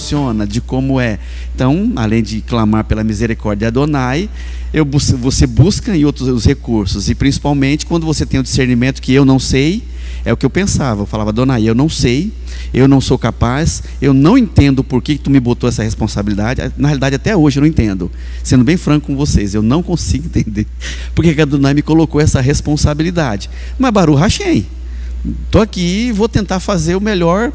funciona, de como é. Então, além de clamar pela misericórdia de Adonai, você busca em outros os recursos, e principalmente quando você tem o discernimento que eu não sei, é o que eu pensava. Eu falava: Adonai, eu não sei, eu não sou capaz, eu não entendo por que tu me botou essa responsabilidade. Na realidade, até hoje eu não entendo, sendo bem franco com vocês, eu não consigo entender por que Adonai me colocou essa responsabilidade. Mas Baruch Hashem, estou aqui e vou tentar fazer o melhor,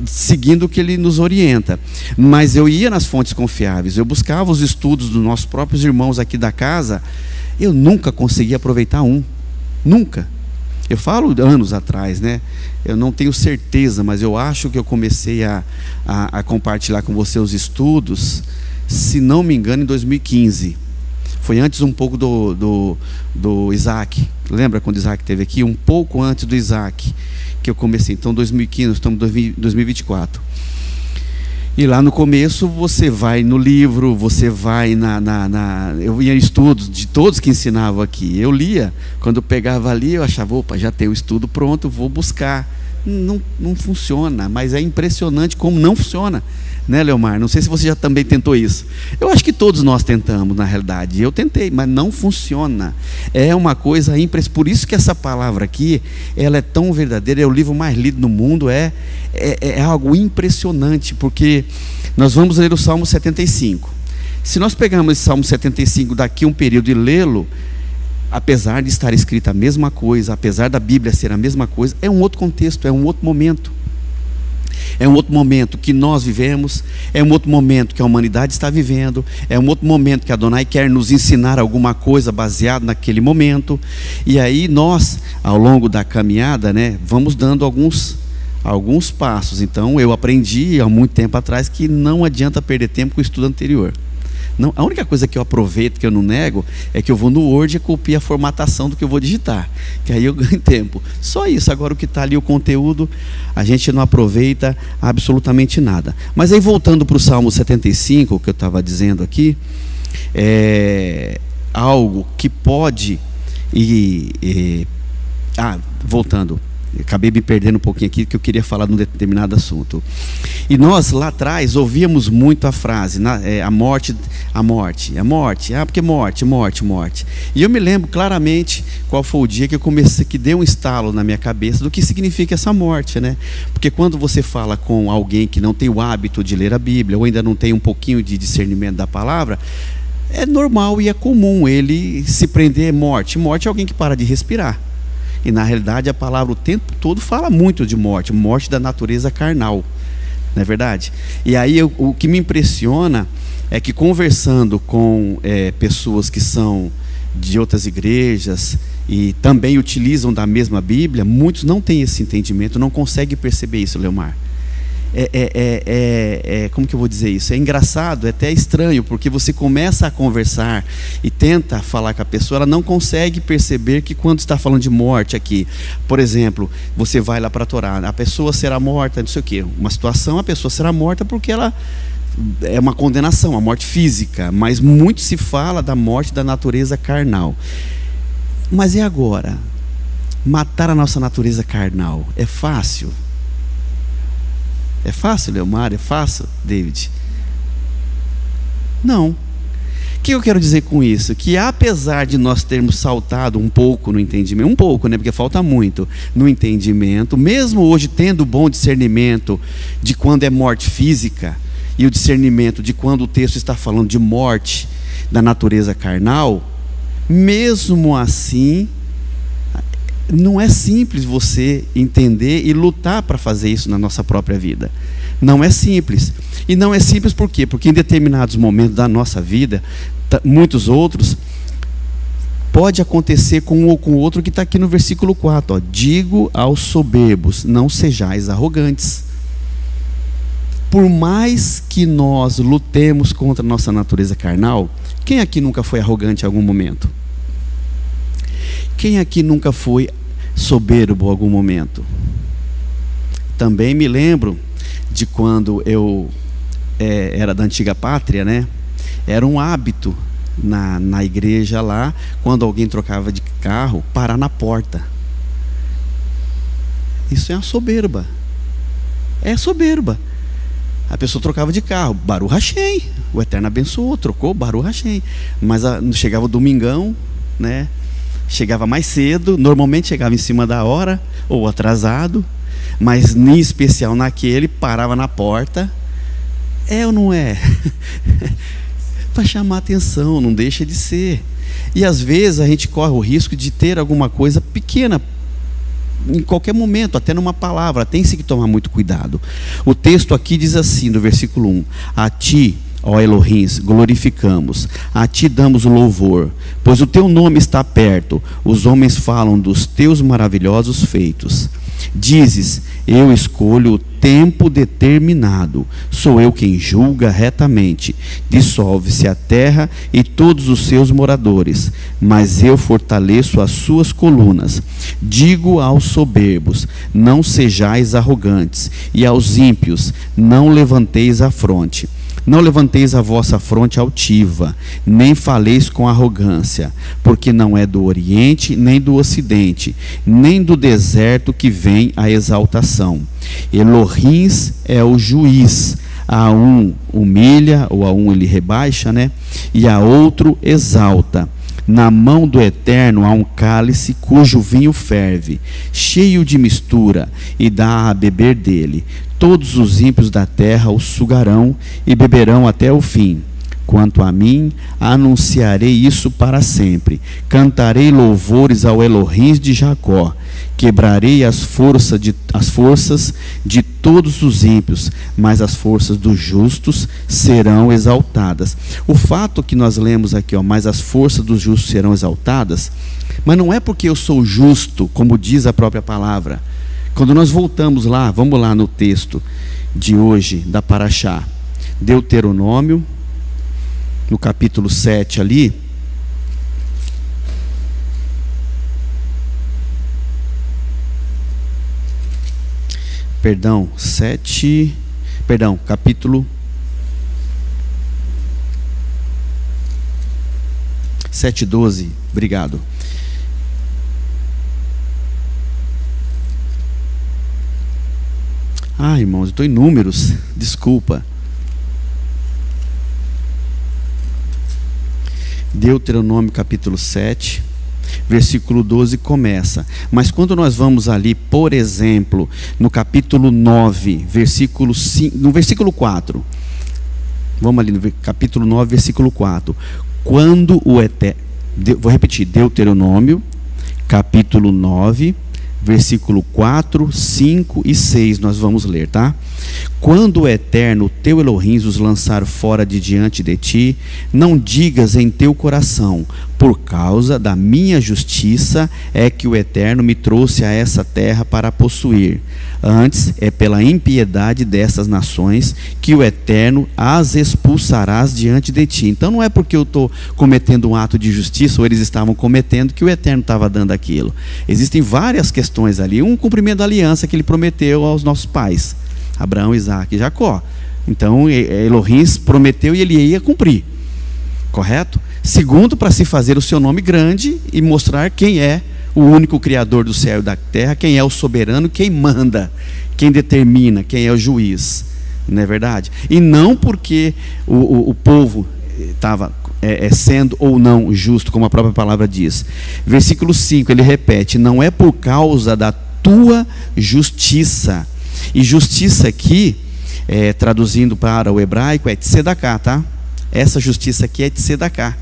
seguindo o que ele nos orienta. Mas eu ia nas fontes confiáveis, eu buscava os estudos dos nossos próprios irmãos aqui da casa. Eu nunca consegui aproveitar nunca. Eu falo anos atrás, né? Eu não tenho certeza, mas eu acho que eu comecei a compartilhar com você os estudos, se não me engano, em 2015. Foi antes um pouco do Isaac. Lembra quando Isaac esteve aqui? Um pouco antes do Isaac que eu comecei. Então 2015, estamos em 2024. E lá no começo você vai no livro, você vai eu ia em estudos de todos que ensinavam aqui. Eu lia, quando eu pegava ali, eu achava: opa, já tem o estudo pronto, vou buscar. Não funciona, mas é impressionante como não funciona, né, Leomar? Não sei se você já também tentou isso. Eu acho que todos nós tentamos, na realidade. Eu tentei, mas não funciona. É uma coisa impressionante. Por isso que essa palavra aqui, ela é tão verdadeira. É o livro mais lido no mundo. É algo impressionante, porque nós vamos ler o Salmo 75. Se nós pegarmos esse Salmo 75 daqui um período e lê-lo, apesar de estar escrita a mesma coisa, apesar da Bíblia ser a mesma coisa, é um outro contexto, é um outro momento. É um outro momento que nós vivemos, é um outro momento que a humanidade está vivendo, é um outro momento que Adonai quer nos ensinar alguma coisa baseado naquele momento. E aí nós, ao longo da caminhada, né, vamos dando alguns passos. Então eu aprendi há muito tempo atrás que não adianta perder tempo com o estudo anterior. Não, a única coisa que eu aproveito, que eu não nego, é que eu vou no Word e copio a formatação do que eu vou digitar, que aí eu ganho tempo. Só isso. Agora o que está ali, o conteúdo, a gente não aproveita absolutamente nada. Mas aí, voltando para o Salmo 75, que eu estava dizendo aqui, é algo que pode voltando, acabei me perdendo um pouquinho aqui, que eu queria falar de um determinado assunto. E nós lá atrás ouvíamos muito a frase, a morte, porque morte. E eu me lembro claramente qual foi o dia que eu comecei, que deu um estalo na minha cabeça do que significa essa morte, né? Porque quando você fala com alguém que não tem o hábito de ler a Bíblia, ou ainda não tem um pouquinho de discernimento da palavra, é normal e é comum ele se prender morte. Morte é alguém que para de respirar. E na realidade a palavra o tempo todo fala muito de morte da natureza carnal, não é verdade? E aí o que me impressiona é que, conversando com pessoas que são de outras igrejas e também utilizam da mesma Bíblia, muitos não têm esse entendimento, não conseguem perceber isso, Leomar. Como que eu vou dizer isso? É engraçado, é até estranho, porque você começa a conversar e tenta falar com a pessoa, ela não consegue perceber que quando está falando de morte aqui, por exemplo, você vai lá para a Torá, a pessoa será morta, não sei o quê, uma situação, a pessoa será morta porque ela é uma condenação, a morte física, mas muito se fala da morte da natureza carnal. Mas e agora? Matar a nossa natureza carnal é fácil? É fácil, Leomar? É fácil, David? Não. O que eu quero dizer com isso? Que apesar de nós termos saltado um pouco no entendimento, né, porque falta muito no entendimento, mesmo hoje tendo bom discernimento de quando é morte física e o discernimento de quando o texto está falando de morte da natureza carnal, mesmo assim, não é simples você entender e lutar para fazer isso na nossa própria vida. Não é simples. E não é simples por quê? Porque em determinados momentos da nossa vida, muitos outros, pode acontecer com um ou com outro, que está aqui no versículo 4. Digo aos soberbos, não sejais arrogantes. Por mais que nós lutemos contra a nossa natureza carnal, quem aqui nunca foi arrogante em algum momento? Quem aqui nunca foi soberbo em algum momento? Também me lembro de quando eu era da antiga pátria, né? Era um hábito na igreja lá, quando alguém trocava de carro, parar na porta. Isso é uma soberba. É soberba. A pessoa trocava de carro, Baruch Hashem, o Eterno abençoou, trocou, Baruch Hashem. Mas chegava o domingão, né? Chegava mais cedo, normalmente chegava em cima da hora, ou atrasado, mas em especial naquele, parava na porta. É ou não é? Para chamar atenção, não deixa de ser. E às vezes a gente corre o risco de ter alguma coisa pequena, em qualquer momento, até numa palavra, tem-se que tomar muito cuidado. O texto aqui diz assim, no versículo 1: a ti, ó Elohim, glorificamos, a ti damos o louvor, pois o teu nome está perto, os homens falam dos teus maravilhosos feitos. Dizes, eu escolho o tempo determinado, sou eu quem julga retamente, dissolve-se a terra e todos os seus moradores, mas eu fortaleço as suas colunas. Digo aos soberbos, não sejais arrogantes, e aos ímpios, não levanteis a fronte. Não levanteis a vossa fronte altiva, nem faleis com arrogância, porque não é do Oriente, nem do Ocidente, nem do deserto que vem a exaltação. Elohim é o juiz, a um humilha, ou a um ele rebaixa, né? E a outro exalta. Na mão do Eterno há um cálice cujo vinho ferve, cheio de mistura, e dá a beber dele. Todos os ímpios da terra o sugarão e beberão até o fim. Quanto a mim, anunciarei isso para sempre. Cantarei louvores ao Elohim de Jacó. Quebrarei as forças de todos os ímpios, mas as forças dos justos serão exaltadas. O fato que nós lemos aqui, mas as forças dos justos serão exaltadas, mas não é porque eu sou justo, como diz a própria palavra. Quando nós voltamos lá, vamos lá no texto de hoje, da Paraxá, Deuteronômio, no capítulo 7 ali, capítulo 7:12, obrigado. Irmãos, eu estou em números, desculpa. Deuteronômio capítulo 7, versículo 12 começa. Mas quando nós vamos ali, por exemplo, no capítulo 9, versículo 5, no versículo 4. Vamos ali no capítulo 9, versículo 4. Quando o Eterno, vou repetir, Deuteronômio, capítulo 9, versículo 4, 5 e 6, nós vamos ler, tá? Quando o Eterno, teu Elohim, os lançar fora de diante de ti, não digas em teu coração, por causa da minha justiça é que o Eterno me trouxe a essa terra para possuir. Antes é pela impiedade dessas nações que o Eterno as expulsarás diante de ti. Então não é porque eu estou cometendo um ato de justiça, ou eles estavam cometendo, que o Eterno estava dando aquilo. Existem várias questões ali. Um cumprimento da aliança que ele prometeu aos nossos pais, Abraão, Isaac e Jacó. Então Elohim prometeu e ele ia cumprir, correto? Segundo, para se fazer o seu nome grande e mostrar quem é o único Criador do céu e da terra, quem é o soberano, quem manda, quem determina, quem é o juiz, não é verdade? E não porque o povo estava sendo ou não justo, como a própria palavra diz. Versículo 5, ele repete, não é por causa da tua justiça. E justiça aqui, traduzindo para o hebraico, é tzedaká, tá? Essa justiça aqui é tzedaká.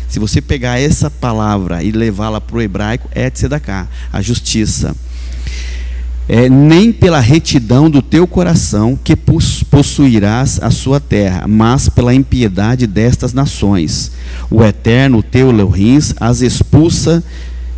Se você pegar essa palavra e levá-la para o hebraico, é tzedaká, a justiça. Nem pela retidão do teu coração que possuirás a sua terra, mas pela impiedade destas nações. O Eterno, teu Elohim, as expulsa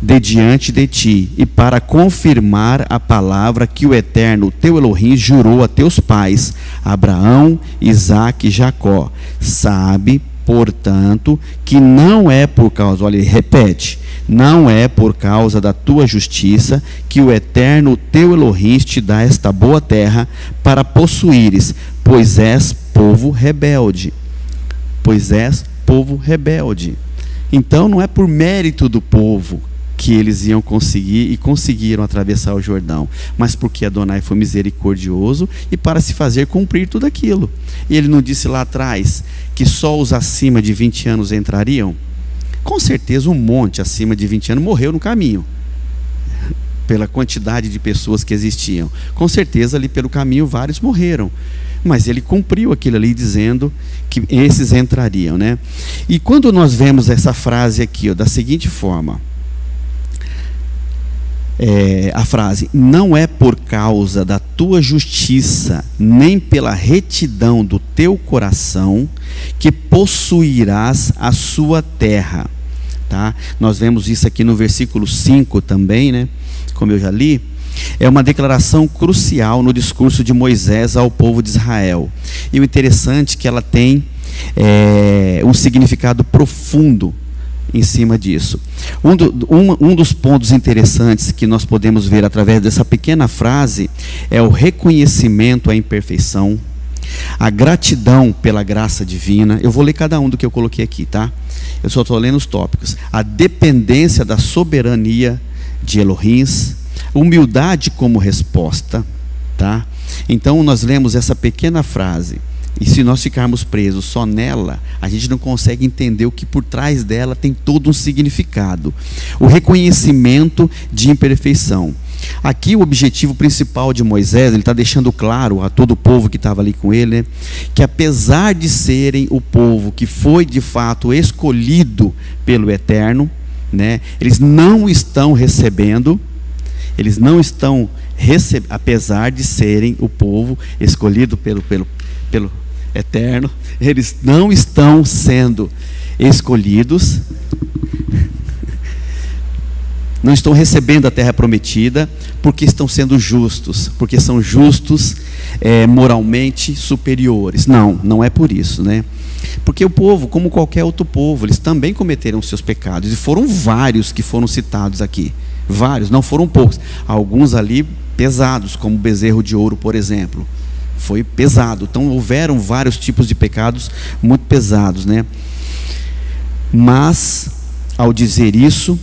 de diante de ti, e para confirmar a palavra que o Eterno, teu Elohim, jurou a teus pais, Abraão, Isaque e Jacó. Sabe, portanto, que não é por causa, olha, ele repete, não é por causa da tua justiça que o Eterno, teu Elohim, te dá esta boa terra para possuíres, pois és povo rebelde. Pois és povo rebelde. Então não é por mérito do povo que eles iam conseguir, e conseguiram atravessar o Jordão, mas porque Adonai foi misericordioso e para se fazer cumprir tudo aquilo. E ele não disse lá atrás que só os acima de 20 anos entrariam? Com certeza um monte acima de 20 anos morreu no caminho, pela quantidade de pessoas que existiam. Com certeza ali pelo caminho vários morreram, mas ele cumpriu aquilo ali dizendo que esses entrariam, né? E quando nós vemos essa frase aqui, ó, da seguinte forma, a frase: não é por causa da tua justiça, nem pela retidão do teu coração, que possuirás a sua terra. Tá? Nós vemos isso aqui no versículo 5 também, né? Como eu já li. É uma declaração crucial no discurso de Moisés ao povo de Israel. E o interessante é que ela tem um significado profundo em cima disso. Um dos pontos interessantes que nós podemos ver através dessa pequena frase é o reconhecimento à imperfeição, a gratidão pela graça divina. Eu vou ler cada um do que eu coloquei aqui, tá? Eu só estou lendo os tópicos. A dependência da soberania de Elohim, humildade como resposta, tá? Então nós lemos essa pequena frase, e se nós ficarmos presos só nela, a gente não consegue entender o que por trás dela tem todo um significado. O reconhecimento de imperfeição. Aqui o objetivo principal de Moisés, ele está deixando claro a todo o povo que estava ali com ele, né, que apesar de serem o povo que foi de fato escolhido pelo Eterno, né, eles não estão recebendo, apesar de serem o povo escolhido pelo Eterno, eles não estão sendo escolhidos, não estão recebendo a terra prometida, porque estão sendo justos, porque são justos moralmente superiores. Não é por isso, né? Porque o povo, como qualquer outro povo, eles também cometeram seus pecados, e foram vários que foram citados aqui, vários, não foram poucos, alguns ali pesados, como o bezerro de ouro, por exemplo, foi pesado. Então houveram vários tipos de pecados muito pesados, né? Mas ao dizer isso,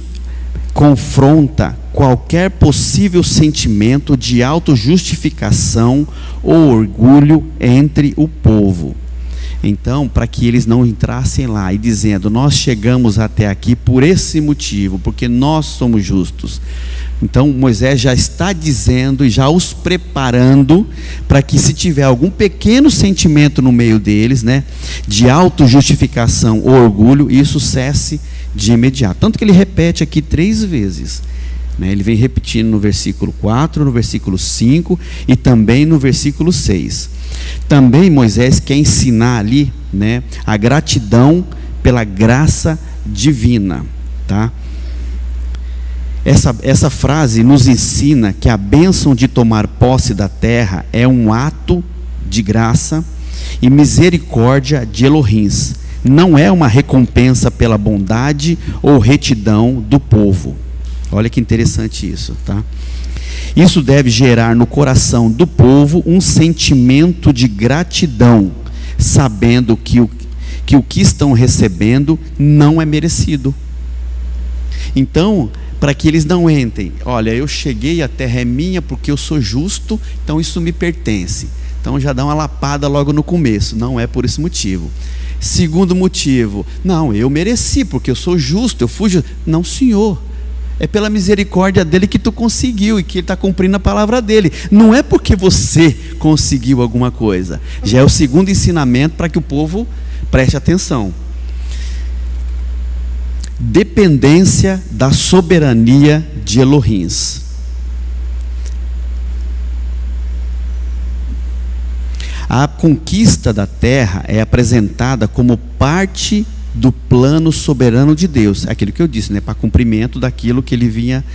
confronta qualquer possível sentimento de autojustificação ou orgulho entre o povo. Então, para que eles não entrassem lá e dizendo: nós chegamos até aqui por esse motivo, porque nós somos justos. Então Moisés já está dizendo e já os preparando para que, se tiver algum pequeno sentimento no meio deles, né, de autojustificação ou orgulho, isso cesse de imediato. Tanto que ele repete aqui 3 vezes, né? Ele vem repetindo no versículo 4, no versículo 5 e também no versículo 6. Também Moisés quer ensinar ali, né, a gratidão pela graça divina, tá? Essa frase nos ensina que a bênção de tomar posse da terra é um ato de graça e misericórdia de Elohim, não é uma recompensa pela bondade ou retidão do povo. Olha que interessante isso, tá? Isso deve gerar no coração do povo um sentimento de gratidão, sabendo que o que estão recebendo não é merecido. Então, para que eles não entrem: olha, eu cheguei, a terra é minha porque eu sou justo, então isso me pertence. Então já dá uma lapada logo no começo. Não é por esse motivo. Segundo motivo: não, eu mereci porque eu sou justo, eu fui justo. Não, senhor, é pela misericórdia dele que tu conseguiu e que ele está cumprindo a palavra dele. Não é porque você conseguiu alguma coisa. Já é o segundo ensinamento para que o povo preste atenção. Dependência da soberania de Elohim. A conquista da terra é apresentada como parte do plano soberano de Deus, aquilo que eu disse, né, para cumprimento daquilo que ele vinha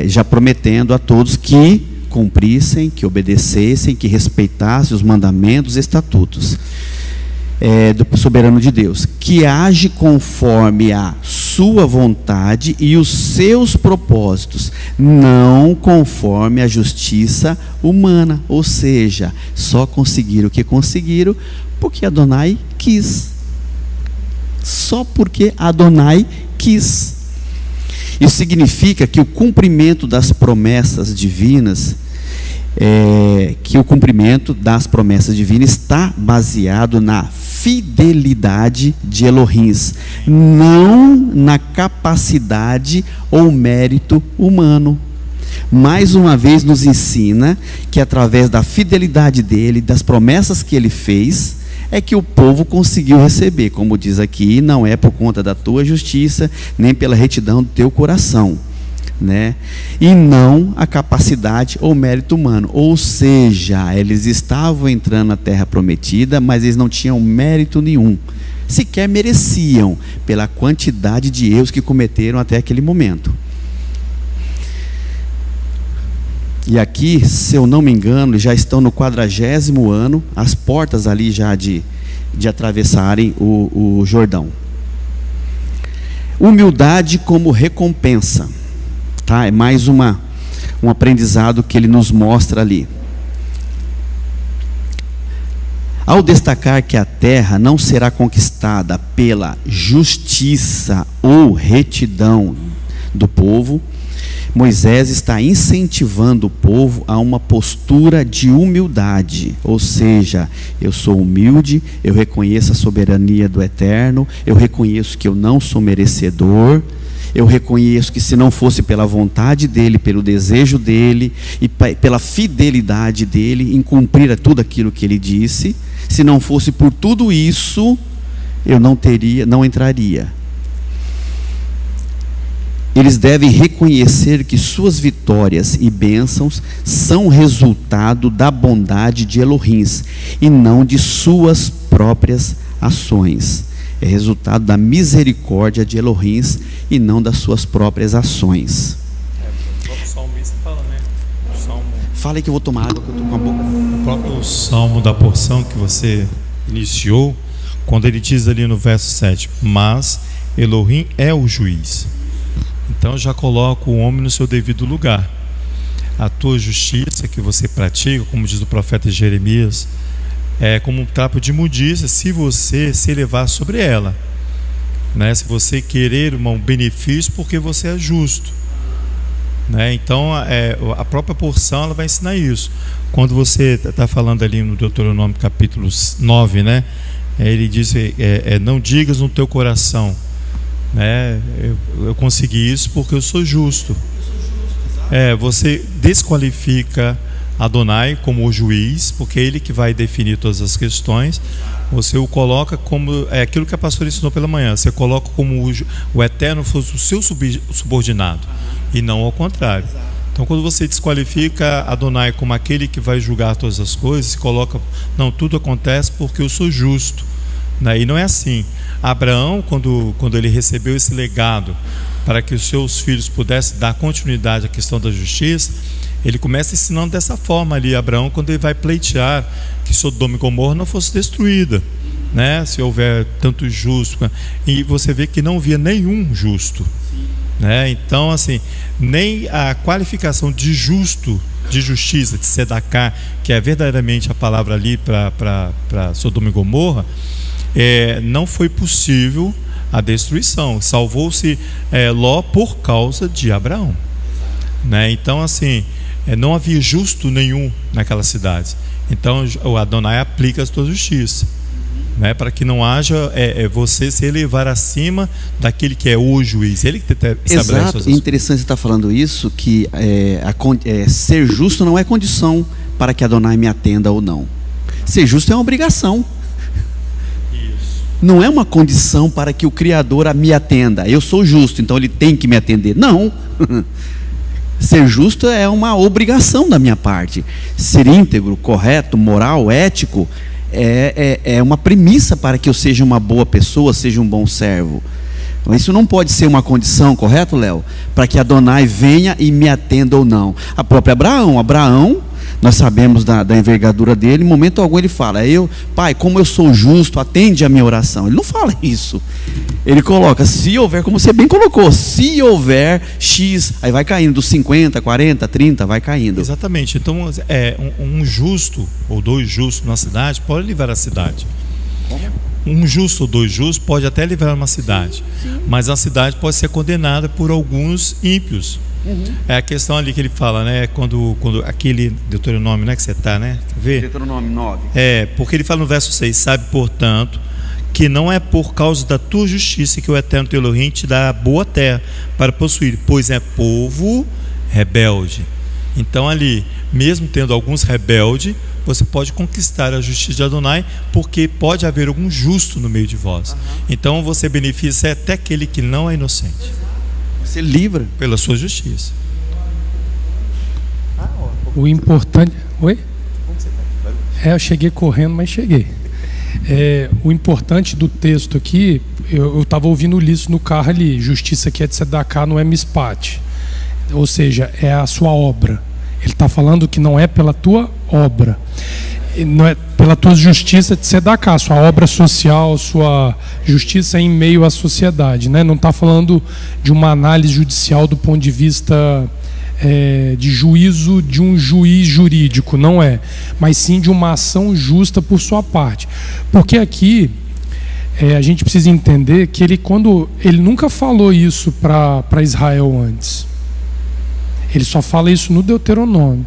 já prometendo a todos que cumprissem, que obedecessem, que respeitassem os mandamentos e estatutos do soberano de Deus, que age conforme a sua vontade e os seus propósitos, não conforme a justiça humana. Ou seja, só conseguiram o que conseguiram porque Adonai quis. Só porque Adonai quis. Isso significa que o cumprimento das promessas divinas, está baseado na fidelidade de Elohim, não na capacidade ou mérito humano. Mais uma vez nos ensina que através da fidelidade dele, das promessas que ele fez, é que o povo conseguiu receber. Como diz aqui, não é por conta da tua justiça, nem pela retidão do teu coração, né? E não a capacidade ou mérito humano. Ou seja, eles estavam entrando na terra prometida, mas eles não tinham mérito nenhum, sequer mereciam, pela quantidade de erros que cometeram até aquele momento. E aqui, se eu não me engano, já estão no 40º ano, as portas ali já de atravessarem o Jordão. Humildade como recompensa, tá? É mais um aprendizado que ele nos mostra ali. Ao destacar que a terra não será conquistada pela justiça ou retidão do povo, Moisés está incentivando o povo a uma postura de humildade, ou seja, eu sou humilde, eu reconheço a soberania do Eterno, eu reconheço que eu não sou merecedor, eu reconheço que se não fosse pela vontade dele, pelo desejo dele e pela fidelidade dele em cumprir tudo aquilo que ele disse, se não fosse por tudo isso, eu não entraria. Eles devem reconhecer que suas vitórias e bênçãos são resultado da bondade de Elohim e não de suas próprias ações. É resultado da misericórdia de Elohim e não das suas próprias ações. O próprio salmista fala, né? O salmo... Fala aí que eu vou tomar água, que eu estou com a boca. O próprio salmo da porção que você iniciou, quando ele diz ali no verso 7, mas Elohim é o juiz. Então já coloca o homem no seu devido lugar. A tua justiça que você pratica, como diz o profeta Jeremias, é como um trapo de imundícia se você se elevar sobre ela, né? Se você querer um benefício porque você é justo, né? Então a própria porção ela vai ensinar isso. Quando você está falando ali no Deuteronômio capítulo 9, né? Ele diz, não digas no teu coração, né? Eu consegui isso porque eu sou justo. Você desqualifica Adonai como o juiz, porque é ele que vai definir todas as questões. Você o coloca como aquilo que a pastora ensinou pela manhã. Você coloca como o Eterno fosse o seu subordinado e não ao contrário. Então, quando você desqualifica Adonai como aquele que vai julgar todas as coisas, você coloca, não, tudo acontece porque eu sou justo, né? E não é assim. Abraão, quando ele recebeu esse legado para que os seus filhos pudessem dar continuidade à questão da justiça, ele começa ensinando dessa forma ali, Abraão, quando ele vai pleitear que Sodoma e Gomorra não fosse destruída, né? Se houver tanto justo, e você vê que não havia nenhum justo, né? Então, assim, nem a qualificação de justo, de justiça, de sedaká, que é verdadeiramente a palavra ali para Sodoma e Gomorra, não foi possível a destruição. Salvou-se Ló por causa de Abraão, né? Então, assim, não havia justo nenhum naquela cidade. Então o Adonai aplica a sua justiça, né? Para que não haja você se elevar acima daquele que é o juiz. Ele que estabelece. Exato. É interessante você estar falando isso, que ser justo não é condição para que Adonai me atenda ou não. Ser justo é uma obrigação. Não é uma condição para que o Criador me atenda. Eu sou justo, então ele tem que me atender. Não. Ser justo é uma obrigação da minha parte. Ser íntegro, correto, moral, ético é uma premissa para que eu seja uma boa pessoa, seja um bom servo. Isso não pode ser uma condição, correto, Léo? Para que Adonai venha e me atenda ou não. A própria Abraão, nós sabemos da envergadura dele, em momento algum ele fala, Pai, como eu sou justo, atende a minha oração. Ele não fala isso. Ele coloca, se houver, como você bem colocou, se houver X, aí vai caindo dos 50, 40, 30, vai caindo. Exatamente. Então, um justo ou dois justos na cidade pode livrar a cidade. Como? um justo ou dois justos pode até livrar uma cidade, mas a cidade pode ser condenada por alguns ímpios. É a questão ali que ele fala, né? Quando aquele Deuteronômio, né, que você está, né? Quer ver? Deuteronômio 9. Porque ele fala no verso 6: sabe, portanto, que não é por causa da tua justiça que o Eterno teu Elohim te dá a boa terra para possuir, pois é povo rebelde. Então ali, mesmo tendo alguns rebeldes, você pode conquistar a justiça de Adonai, porque pode haver algum justo no meio de vós. Então você beneficia até aquele que não é inocente. Você livra pela sua justiça. O importante... Oi? Eu cheguei correndo, mas cheguei. O importante do texto aqui, eu estava ouvindo isso no carro ali: justiça que é de Sedaká, não é mispate, ou seja, é a sua obra. Ele está falando que não é pela tua obra, não é pela tua justiça de Sedaká, sua obra social, sua justiça em meio à sociedade, né? Não está falando de uma análise judicial do ponto de vista de juízo de um juiz jurídico, não é, mas sim de uma ação justa por sua parte. Porque aqui a gente precisa entender que ele nunca falou isso para Israel antes. Ele só fala isso no Deuteronômio,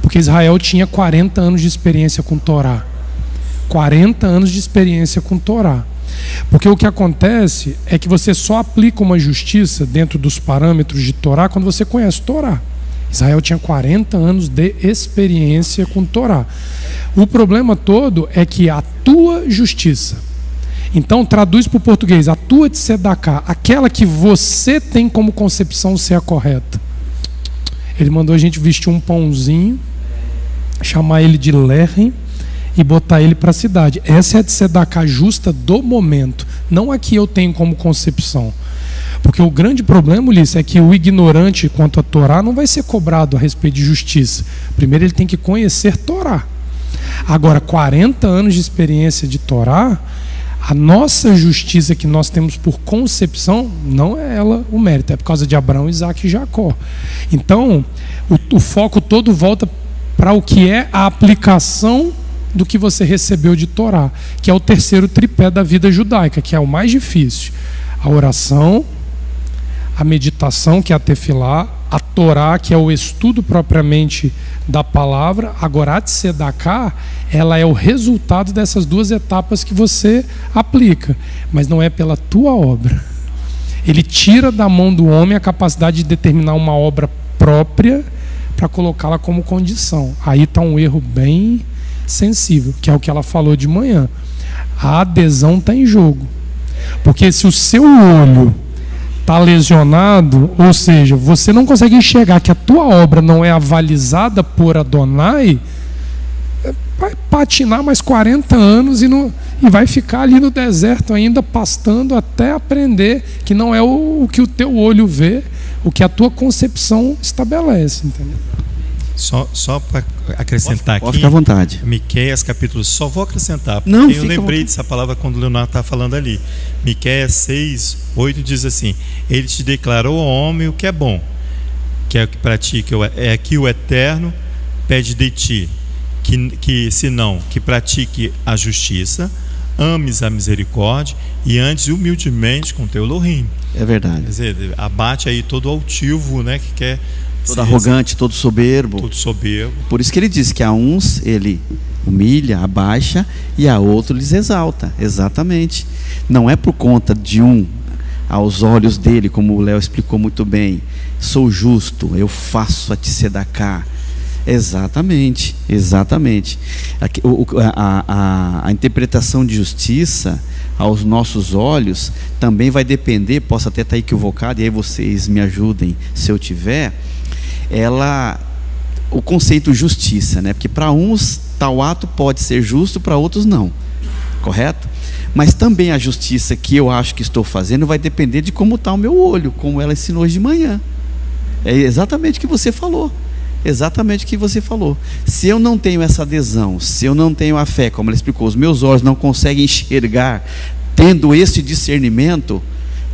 porque Israel tinha 40 anos de experiência com Torá. 40 anos de experiência com Torá. Porque o que acontece é que você só aplica uma justiça dentro dos parâmetros de Torá quando você conhece Torá. Israel tinha 40 anos de experiência com Torá. O problema todo é que a tua justiça, então traduz para o português, a tua de Sedaká, aquela que você tem como concepção ser a correta. Ele mandou a gente vestir um pãozinho, chamar ele de lerem e botar ele para a cidade. Essa é a de Sedaká justa do momento, não a que eu tenho como concepção. Porque o grande problema, Ulisses, é que o ignorante quanto a Torá não vai ser cobrado a respeito de justiça. Primeiro ele tem que conhecer Torá. Agora, 40 anos de experiência de Torá, a nossa justiça que nós temos por concepção, não é ela o mérito, é por causa de Abraão, Isaac e Jacó. Então, o foco todo volta para o que é a aplicação do que você recebeu de Torá, que é o terceiro tripé da vida judaica, que é o mais difícil: a oração, a meditação, que é a tefilá, a Torá, que é o estudo propriamente da palavra. Agora, a Tzedaká, ela é o resultado dessas duas etapas que você aplica, mas não é pela tua obra. Ele tira da mão do homem a capacidade de determinar uma obra própria para colocá-la como condição. Aí está um erro bem sensível, que é o que ela falou de manhã. A adesão está em jogo, porque se o seu olho está lesionado, ou seja, você não consegue enxergar que a tua obra não é avalizada por Adonai, vai patinar mais 40 anos e vai ficar ali no deserto ainda, pastando, até aprender que não é o que o teu olho vê, o que a tua concepção estabelece, entendeu? Só para acrescentar aqui, ficar à vontade. Miqueias capítulo, só vou acrescentar, porque não, eu lembrei dessa palavra quando o Leonardo está falando ali. Miqueias 6:8 diz assim: ele te declarou ao homem o que é bom, que é o que pratica, é que o Eterno pede de ti, que senão que pratique a justiça, ames a misericórdia e andes humildemente com teu Elohim. É verdade. Quer dizer, abate aí todo altivo, né, que quer todo arrogante, todo soberbo. Todo soberbo. Por isso que ele diz que a uns ele humilha, abaixa, e a outros lhes exalta. Exatamente. Não é por conta de um, aos olhos dele, como o Léo explicou muito bem, sou justo, eu faço a Tzedaká. Exatamente, exatamente. A interpretação de justiça aos nossos olhos também vai depender, posso até estar equivocado, e aí vocês me ajudem se eu tiver, o conceito justiça, né? Porque para uns tal ato pode ser justo, para outros não, correto? Mas também a justiça que eu acho que estou fazendo vai depender de como está o meu olho, como ela ensinou hoje de manhã. É exatamente o que você falou. Exatamente o que você falou. Se eu não tenho essa adesão, se eu não tenho a fé, como ela explicou, os meus olhos não conseguem enxergar, tendo esse discernimento,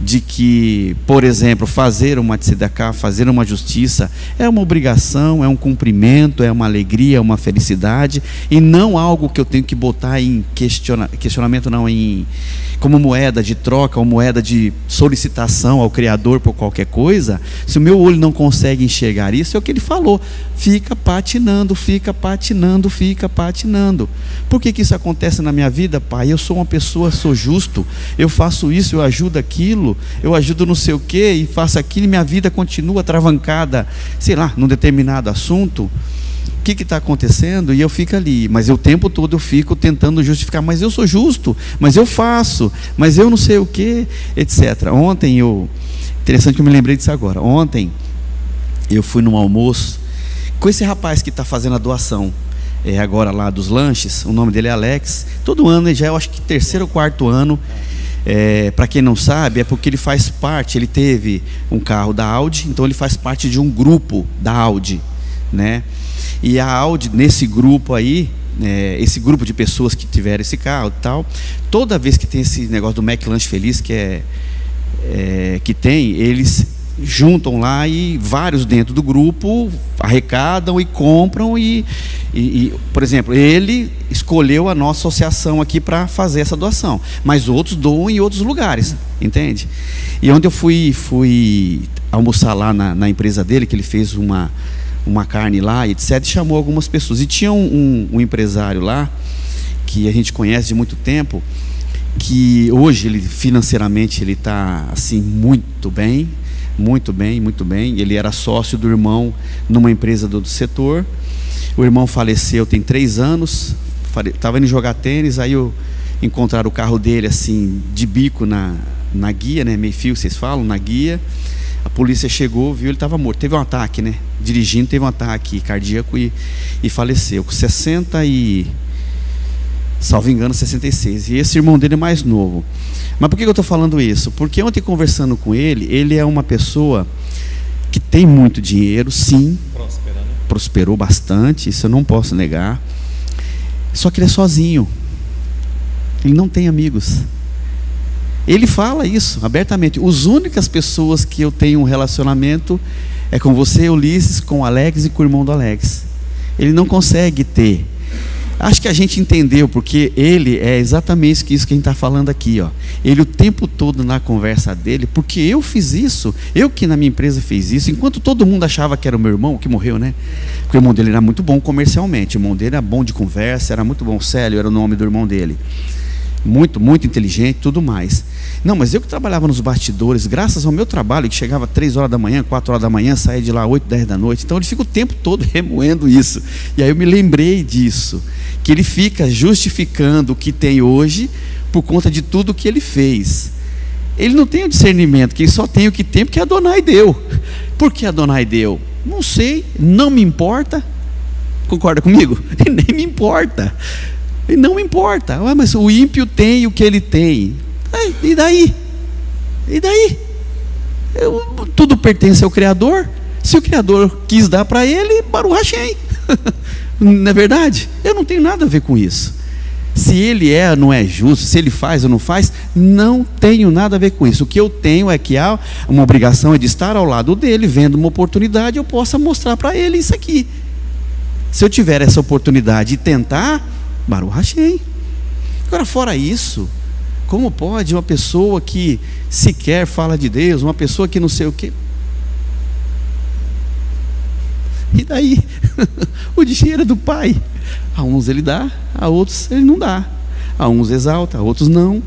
de que, por exemplo, fazer uma tzedakah, fazer uma justiça, é uma obrigação, é um cumprimento, é uma alegria, é uma felicidade, e não algo que eu tenho que botar em questionamento, não, como moeda de troca ou moeda de solicitação ao Criador por qualquer coisa. Se o meu olho não consegue enxergar isso, é o que ele falou, fica patinando, fica patinando, fica patinando. Por que isso acontece na minha vida, Pai? Eu sou uma pessoa, sou justo, eu faço isso, eu ajudo aquilo, eu ajudo não sei o que, e faço aquilo, e minha vida continua travancada, sei lá, num determinado assunto. O que está acontecendo? E eu fico ali, mas o tempo todo eu fico tentando justificar, mas eu sou justo, mas eu faço, mas eu não sei o que, etc. Ontem interessante que eu me lembrei disso agora. Ontem eu fui num almoço com esse rapaz que está fazendo a doação agora lá dos lanches. O nome dele é Alex. Todo ano, já eu acho que 3º ou 4º ano. Para quem não sabe, é porque ele faz parte, ele teve um carro da Audi, então ele faz parte de um grupo da Audi, né? E a Audi, nesse grupo aí, esse grupo de pessoas que tiveram esse carro e tal, toda vez que tem esse negócio do McLanche Feliz, que tem, eles juntam lá, e vários dentro do grupo arrecadam e compram, e por exemplo, ele escolheu a nossa associação aqui para fazer essa doação, mas outros doam em outros lugares, entende? E onde eu fui almoçar lá na empresa dele, que ele fez uma carne lá, etc., chamou algumas pessoas, e tinha um empresário lá, que a gente conhece de muito tempo, que hoje ele financeiramente ele está assim muito bem, muito bem, muito bem. Ele era sócio do irmão numa empresa do setor. O irmão faleceu tem 3 anos, estava indo jogar tênis, aí encontraram o carro dele assim, de bico na guia, né, meio fio, vocês falam, na guia. A polícia chegou, viu, ele estava morto, teve um ataque, né, dirigindo, teve um ataque cardíaco e faleceu, com 60 e, salvo engano, 66, e esse irmão dele é mais novo. Mas por que eu estou falando isso? Porque ontem, conversando com ele, ele é uma pessoa que tem muito dinheiro, sim, prosperou bastante, isso eu não posso negar, só que ele é sozinho, ele não tem amigos. Ele fala isso abertamente: as únicas pessoas que eu tenho um relacionamento é com você, Ulisses, com o Alex e com o irmão do Alex. Ele não consegue ter. Acho que a gente entendeu, porque ele é exatamente isso que a gente está falando aqui, ó. Ele o tempo todo na conversa dele, porque eu fiz isso, eu que na minha empresa fiz isso, enquanto todo mundo achava que era o meu irmão, que morreu, né? Porque o irmão dele era muito bom comercialmente, o irmão dele era bom de conversa, era muito bom. Célio era o nome do irmão dele. Muito, muito inteligente, tudo mais. Não, mas eu que trabalhava nos bastidores, graças ao meu trabalho, que chegava 3 horas da manhã, 4 horas da manhã, saía de lá 8, 10 da noite, então ele fica o tempo todo remoendo isso. E aí eu me lembrei disso, que ele fica justificando o que tem hoje por conta de tudo que ele fez. Ele não tem o discernimento, que ele só tem o que tem porque a Adonai deu. Por que a Adonai deu? Não sei, não me importa. Concorda comigo? Nem me importa. E não me importa. Ué, mas o ímpio tem o que ele tem. E daí? E daí? Tudo pertence ao Criador. Se o Criador quis dar para ele, Baruch Hashem. Não é verdade? Eu não tenho nada a ver com isso. Se ele é ou não é justo, se ele faz ou não faz, não tenho nada a ver com isso. O que eu tenho é que há uma obrigação de estar ao lado dele, vendo uma oportunidade, eu possa mostrar para ele isso aqui. Se eu tiver essa oportunidade e tentar, Baruch Hashem. Agora, fora isso, como pode uma pessoa que sequer fala de Deus, uma pessoa que não sei o quê? E daí? O dinheiro é do Pai. A uns ele dá, a outros ele não dá. A uns exalta, a outros não.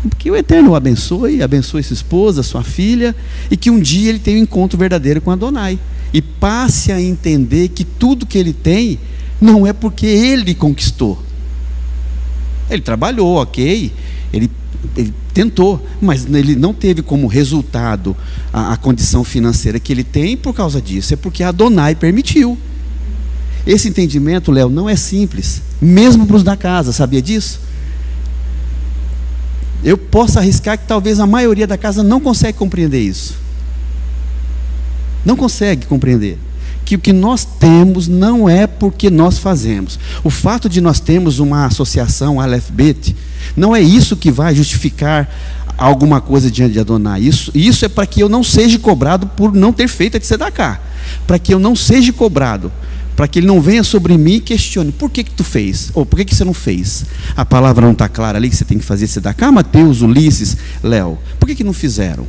Porque o Eterno o abençoe sua esposa, sua filha, e que um dia ele tenha um encontro verdadeiro com Adonai. E passe a entender que tudo que ele tem não é porque ele conquistou. Ele trabalhou, ok, ele tentou, mas ele não teve como resultado a condição financeira que ele tem por causa disso. É porque Adonai permitiu. Esse entendimento, Léo, não é simples, mesmo para os da casa, sabia disso? Eu posso arriscar que talvez a maioria da casa não consegue compreender isso. Não consegue compreender que o que nós temos não é porque nós fazemos. O fato de nós termos uma associação, Aleph Bet, Não é isso que vai justificar alguma coisa diante de Adonai. Isso é para que eu não seja cobrado por não ter feito a tzedakah, para que eu não seja cobrado, para que ele não venha sobre mim e questione: por que tu fez? Ou por que você não fez? A palavra não está clara ali que você tem que fazer tzedakah? Mateus, Ulisses, Léo, por que não fizeram?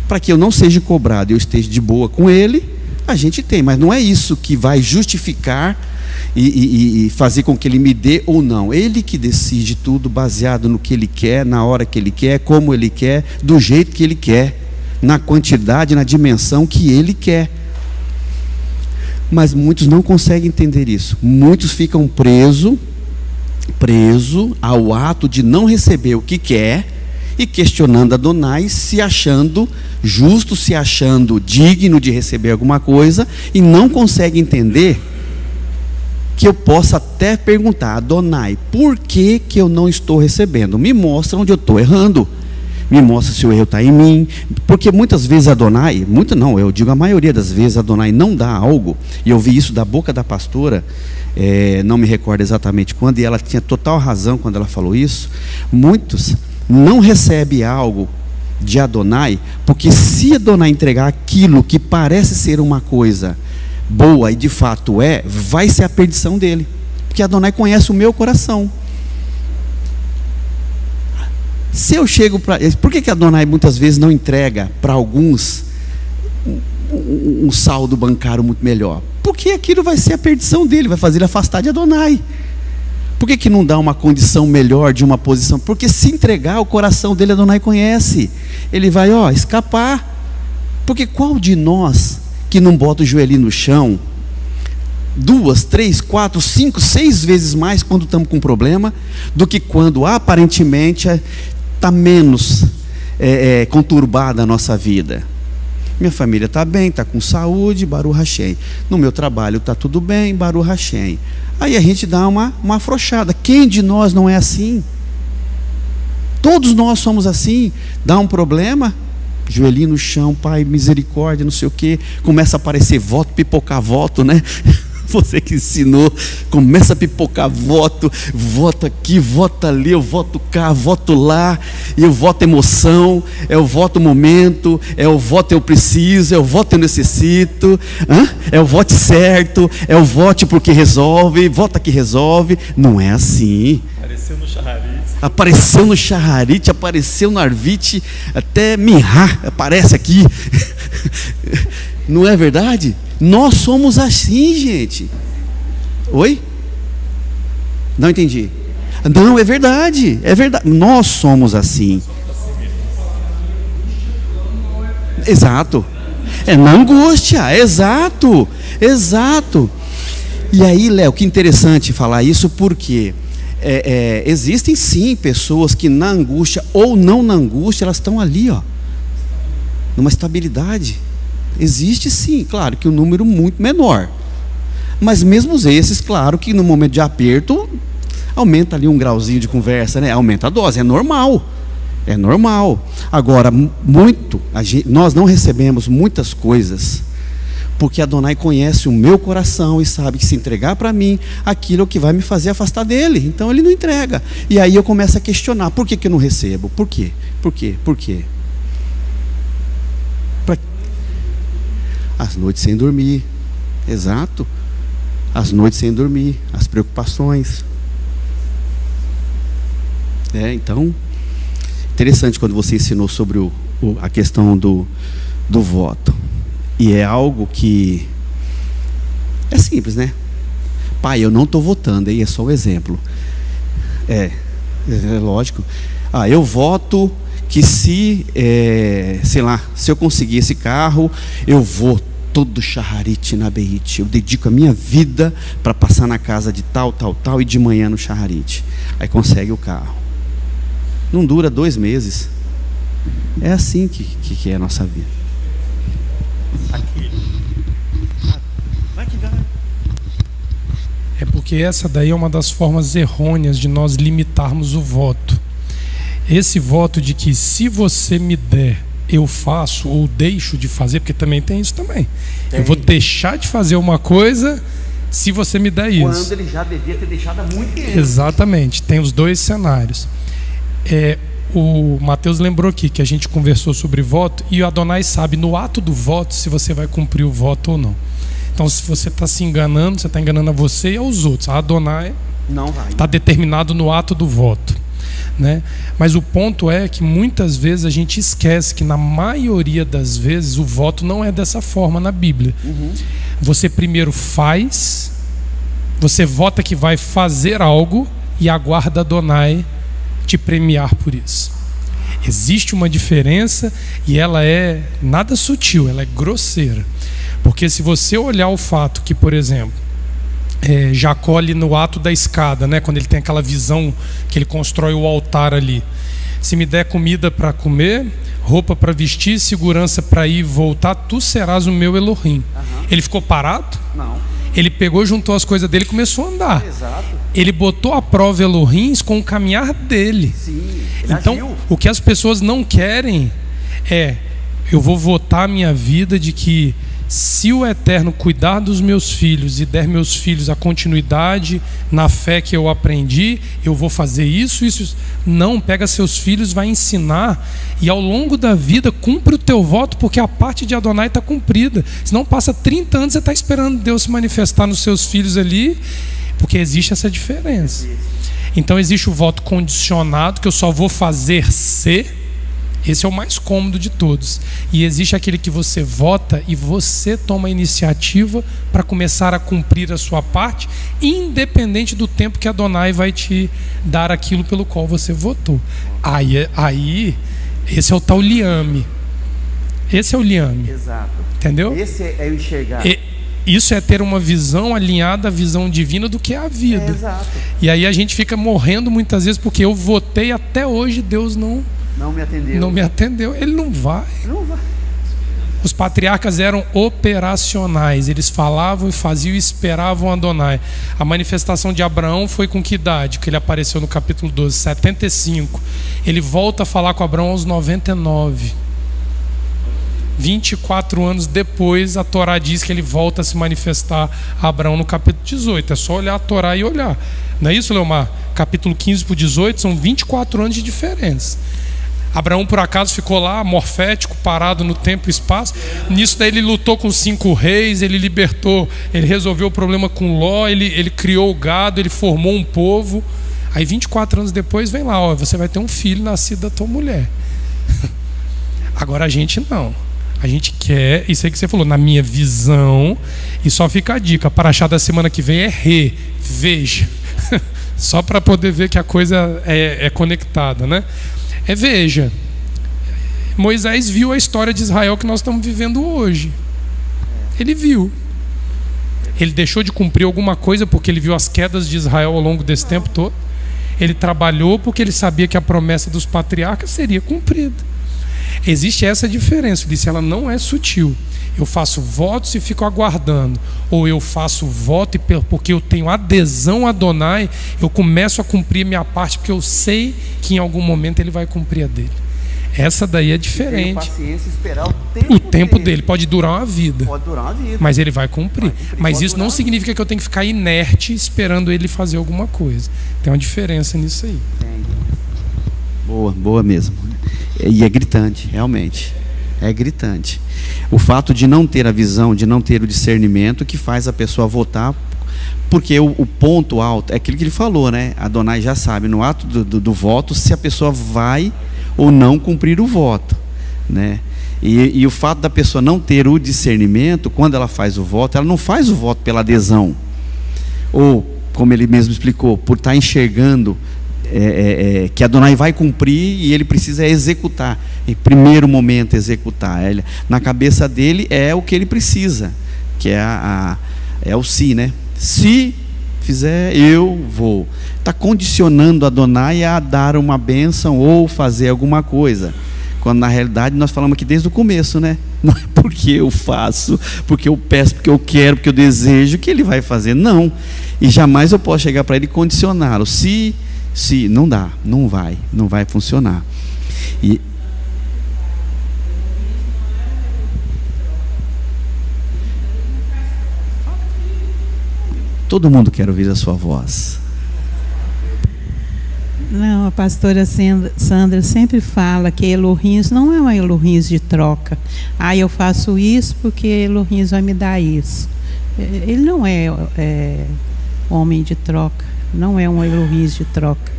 Para que eu não seja cobrado e eu esteja de boa com ele, a gente tem, mas não é isso que vai justificar e fazer com que ele me dê ou não. Ele que decide tudo baseado no que ele quer, na hora que ele quer, como ele quer, do jeito que ele quer, na quantidade, na dimensão que ele quer. Mas muitos não conseguem entender isso. Muitos ficam preso ao ato de não receber o que quer e questionando Adonai, se achando justo, se achando digno de receber alguma coisa, e não consegue entender que eu possa até perguntar: Adonai, por que eu não estou recebendo? Me mostra onde eu estou errando, me mostra se o erro está em mim. Porque muitas vezes Adonai, eu digo a maioria das vezes, Adonai não dá algo, e eu vi isso da boca da pastora, não me recordo exatamente quando, e ela tinha total razão quando ela falou isso. Muitos não recebem algo de Adonai, porque se Adonai entregar aquilo que parece ser uma coisa boa e de fato vai ser a perdição dele, porque Adonai conhece o meu coração. Se eu chego para... Por que Adonai muitas vezes não entrega para alguns um saldo bancário muito melhor? Porque aquilo vai ser a perdição dele, vai fazer ele afastar de Adonai. Por que não dá uma condição melhor de uma posição? Porque se entregar, o coração dele Adonai conhece, ele vai escapar. Porque qual de nós que não bota o joelhinho no chão 2, 3, 4, 5, 6 vezes mais quando estamos com problema, do que quando aparentemente está menos conturbada a nossa vida? Minha família está bem, está com saúde, Baruch Hashem. No meu trabalho está tudo bem, Baruch Hashem. Aí a gente dá uma afrouxada. Quem de nós não é assim? Todos nós somos assim. Dá um problema, joelhinho no chão, Pai, misericórdia, não sei o que, começa a aparecer voto, pipocar voto, né? Você que ensinou, começa a pipocar voto, voto aqui, voto ali, eu voto cá, voto lá, e eu voto emoção, é o voto momento, é o voto eu preciso, é o voto eu necessito, é o voto certo, é o voto porque resolve, vota que resolve. Não é assim. Apareceu no Shaharit, apareceu no Arvit, até Minhá aparece aqui. Não é verdade? Nós somos assim, gente. Oi? Não entendi. Não, é verdade, é verdade. Nós somos assim. Exato. É na angústia, exato. E aí, Léo, que interessante falar isso, porque existem sim pessoas que na angústia ou não na angústia, elas estão ali, numa estabilidade. Existe sim, claro que um número muito menor, mas mesmo esses, claro que no momento de aperto aumenta ali um grauzinho de conversa, né? Aumenta a dose, é normal. Agora, nós não recebemos muitas coisas porque Adonai conhece o meu coração e sabe que se entregar para mim, aquilo é o que vai me fazer afastar dele. Então ele não entrega, e aí eu começo a questionar: por que eu não recebo? Por quê? As noites sem dormir, exato, as noites sem dormir, as preocupações. Então, interessante quando você ensinou sobre a questão do voto. E é algo que é simples, né? Pai, eu não estou votando, aí é só o exemplo. É lógico. Eu voto que se eu conseguir esse carro, eu vou todo Shaharit na Beit. Eu dedico a minha vida para passar na casa de tal, e de manhã no Shaharit. Aí consegue o carro. Não dura 2 meses. É assim que é a nossa vida. Aqui. Vai que vai. É porque essa daí é uma das formas errôneas de nós limitarmos o voto. Esse voto de que se você me der, eu faço ou deixo de fazer, porque também tem isso também. Eu vou deixar de fazer uma coisa Se você me der isso. Quando ele já devia ter deixado há muito tempo. Exatamente, tem os dois cenários. O Mateus lembrou aqui que a gente conversou sobre voto, e o Adonai sabe no ato do voto se você vai cumprir o voto ou não. Então, se você está se enganando, você está enganando a você e aos outros. A Adonai não vai. Está determinado no ato do voto, né? Mas o ponto é que muitas vezes a gente esquece que na maioria das vezes o voto não é dessa forma na Bíblia. Você primeiro faz, você vota que vai fazer algo e aguarda Adonai te premiar por isso. Existe uma diferença e ela é nada sutil, ela é grosseira. Porque se você olhar o fato que, por exemplo, Jacó ali no ato da escada, né, quando ele tem aquela visão que ele constrói o altar ali, se me der comida para comer, roupa para vestir, segurança para ir e voltar, tu serás o meu Elohim. Ele ficou parado? Não. Ele pegou, juntou as coisas dele e começou a andar. Exato. Ele botou à prova Elohims com o caminhar dele. Sim, então, agiu. o que as pessoas não querem é: eu vou votar a minha vida de que se o Eterno cuidar dos meus filhos e der meus filhos a continuidade na fé que eu aprendi, eu vou fazer isso, isso, isso. Não, pega seus filhos, vai ensinar, e ao longo da vida cumpre o teu voto, porque a parte de Adonai está cumprida. Senão passa 30 anos, você está esperando Deus se manifestar nos seus filhos ali, porque existe essa diferença. Então existe o voto condicionado, que eu só vou fazer se. Esse é o mais cômodo de todos. E existe aquele que você vota e você toma a iniciativa para começar a cumprir a sua parte, independente do tempo que Adonai vai te dar aquilo pelo qual você votou. Aí esse é o tal liame. Esse é o liame. Exato. Entendeu? Esse é o enxergar. Isso é ter uma visão alinhada à visão divina do que é a vida. Exato. E aí a gente fica morrendo muitas vezes porque eu votei, até hoje Deus não me atendeu. Não me atendeu. Ele não vai. Não vai. Os patriarcas eram operacionais. Eles falavam e faziam e esperavam Adonai. A manifestação de Abraão foi com que idade? Que ele apareceu no capítulo 12, 75. Ele volta a falar com Abraão aos 99. 24 anos depois, a Torá diz que ele volta a se manifestar a Abraão no capítulo 18. É só olhar a Torá e olhar. Não é isso, Leomar? Capítulo 15 para o 18 são 24 anos de diferença. Abraão, por acaso, ficou lá, morfético, parado no tempo e espaço. Nisso daí ele lutou com 5 reis, ele libertou, ele resolveu o problema com Ló, ele criou o gado, ele formou um povo. Aí 24 anos depois vem lá, ó, você vai ter um filho nascido da tua mulher. Agora a gente não. A gente quer, isso aí que você falou, na minha visão, e só fica a dica, para achar da semana que vem veja. Só para poder ver que a coisa é conectada, né? Veja, Moisés viu a história de Israel que nós estamos vivendo hoje. Ele viu. Ele deixou de cumprir alguma coisa porque ele viu as quedas de Israel ao longo desse tempo todo. Ele trabalhou porque ele sabia que a promessa dos patriarcas seria cumprida. Existe essa diferença. Eu disse, ela não é sutil. Eu faço votos e fico aguardando, ou eu faço voto e porque eu tenho adesão a Adonai, eu começo a cumprir minha parte porque eu sei que em algum momento ele vai cumprir a dele. Essa daí é diferente. Tenho paciência, esperar o tempo dele. Pode durar uma vida. Pode durar uma vida. Mas ele vai cumprir. Mas isso não significa que eu tenho que ficar inerte esperando ele fazer alguma coisa. Tem uma diferença nisso aí. Boa mesmo. E é gritante, realmente. É gritante. O fato de não ter a visão, de não ter o discernimento, que faz a pessoa votar, porque o ponto alto é aquilo que ele falou, né? Adonai já sabe no ato do voto se a pessoa vai ou não cumprir o voto, né? E o fato da pessoa não ter o discernimento, quando ela faz o voto, ela não faz o voto pela adesão, ou, como ele mesmo explicou, por estar enxergando que Adonai vai cumprir e ele precisa executar, em primeiro momento executar. Na cabeça dele é o que ele precisa, que é o se, né? Se fizer, eu vou. Está condicionando Adonai a dar uma bênção ou fazer alguma coisa, quando na realidade nós falamos aqui desde o começo, né? Não é porque eu faço, porque eu peço, porque eu quero, porque eu desejo que ele vai fazer, não. E jamais eu posso chegar para ele e condicioná-lo. Se não dá, não vai funcionar. E Todo mundo quer ouvir a sua voz. Não, a pastora Sandra sempre fala que Elohim não é uma Elohim de troca. Ah, eu faço isso porque Elohim vai me dar isso. Ele não é homem de troca, não é um Elohim de troca.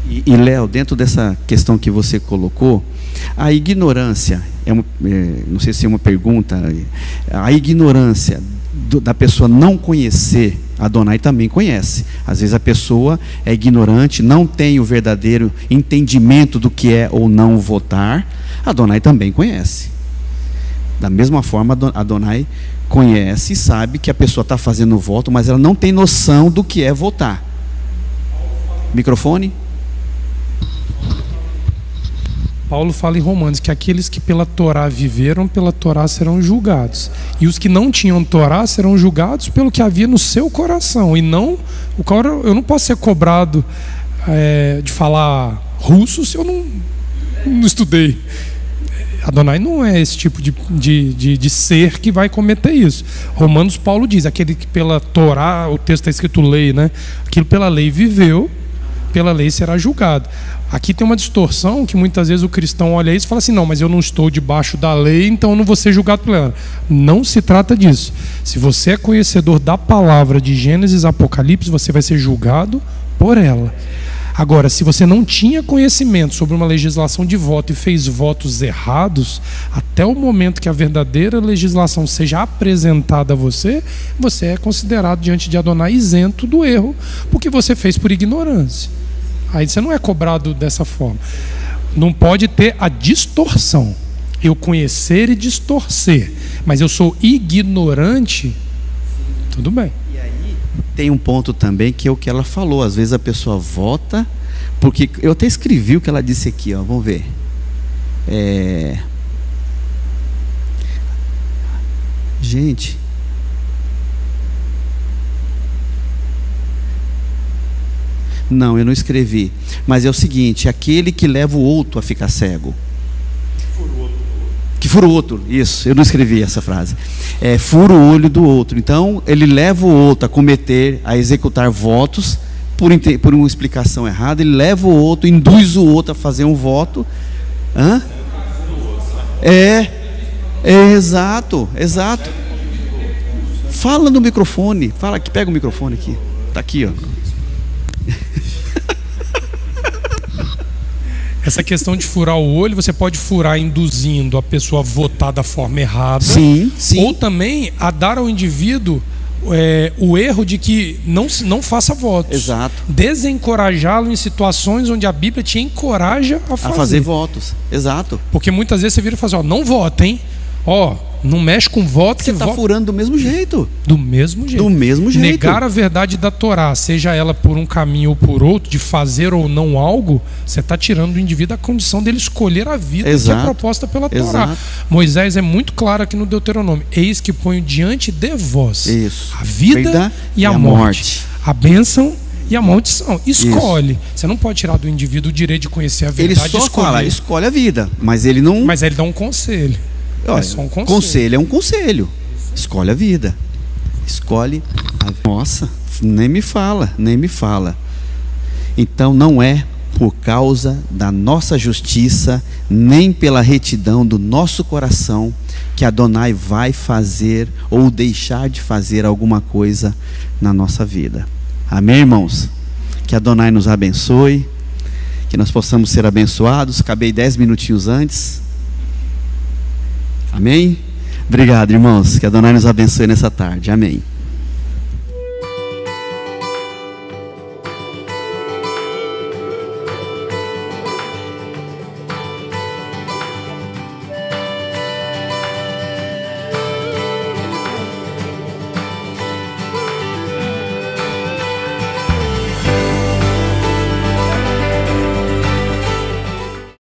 E Léo, dentro dessa questão que você colocou, a ignorância, não sei se é uma pergunta, a ignorância da pessoa não conhecer, Adonai também conhece. Às vezes a pessoa é ignorante, não tem o verdadeiro entendimento do que é ou não votar, Adonai também conhece. Da mesma forma, Adonai conhece e sabe que a pessoa está fazendo o voto, mas ela não tem noção do que é votar. Microfone. Paulo fala em Romanos que aqueles que pela Torá viveram, pela Torá serão julgados. E os que não tinham Torá serão julgados pelo que havia no seu coração. E não, eu não posso ser cobrado de falar russo se eu não estudei. Adonai não é esse tipo de ser que vai cometer isso. Romanos, Paulo diz, aquele que pela Torá, o texto está escrito lei, né? Aquilo pela lei viveu, pela lei será julgado. Aqui tem uma distorção que muitas vezes o cristão olha isso e fala assim, não, mas eu não estou debaixo da lei, então eu não vou ser julgado pela ela. Não se trata disso. Se você é conhecedor da palavra de Gênesis e Apocalipse, você vai ser julgado por ela. Agora, se você não tinha conhecimento sobre uma legislação de voto e fez votos errados, até o momento que a verdadeira legislação seja apresentada a você, você é considerado diante de Adonai isento do erro, porque você fez por ignorância. Aí você não é cobrado dessa forma. Não pode ter a distorção. Eu conhecer e distorcer, mas eu sou ignorante, tudo bem. E aí tem um ponto também que é o que ela falou. Às vezes a pessoa vota, porque eu até escrevi o que ela disse aqui, ó, vamos ver. Gente, não, eu não escrevi. Mas é o seguinte: aquele que leva o outro a ficar cego. Que fura o outro, isso, eu não escrevi essa frase. Fura o olho do outro. Então, ele leva o outro a cometer, a executar votos por uma explicação errada. Ele leva o outro, induz o outro a fazer um voto. Hã? Exato. Fala no microfone. Fala aqui, pega o microfone aqui. Tá aqui, ó. Essa questão de furar o olho, você pode furar induzindo a pessoa a votar da forma errada. Sim. Ou também a dar ao indivíduo o erro de que não faça votos. Exato. Desencorajá-lo em situações onde a Bíblia te encoraja a fazer votos. Exato. Porque muitas vezes você vira e fala assim, não vota, hein? Não mexe com voto. Você está furando do mesmo jeito. Do mesmo jeito. Negar a verdade da Torá, seja ela por um caminho ou por outro, de fazer ou não algo, você está tirando do indivíduo a condição dele escolher a vida que é proposta pela Torá. Exato. Moisés é muito claro aqui no Deuteronômio: eis que ponho diante de vós a vida e a morte, a bênção e a maldição. Escolhe. Isso. Você não pode tirar do indivíduo o direito de conhecer a verdade. Ele só fala, escolhe a vida, mas ele não... Mas ele dá um conselho. É só um conselho. Conselho é um conselho. Escolhe a vida. Escolhe a... Nossa, nem me fala. Então não é por causa da nossa justiça, nem pela retidão do nosso coração, que Adonai vai fazer ou deixar de fazer alguma coisa na nossa vida. Amém, irmãos? Que Adonai nos abençoe, que nós possamos ser abençoados. Acabei 10 minutinhos antes. Amém? Obrigado, irmãos. Que Adonai nos abençoe nessa tarde. Amém.